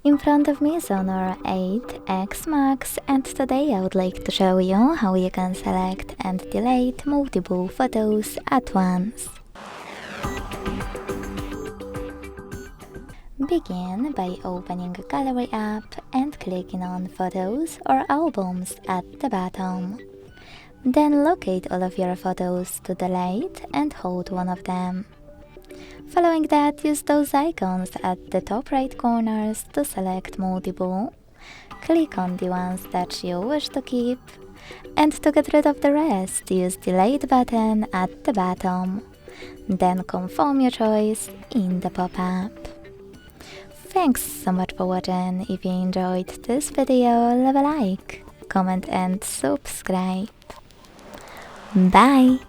In front of me is Honor 8X Max, and today I would like to show you how you can select and delete multiple photos at once. Begin by opening a gallery app and clicking on Photos or Albums at the bottom. Then locate all of your photos to delete and hold one of them. Following that, use those icons at the top right corners to select multiple. Click on the ones that you wish to keep, and to get rid of the rest, use the Delete button at the bottom. Then confirm your choice in the pop-up. Thanks so much for watching. If you enjoyed this video, leave a like, comment and subscribe. Bye!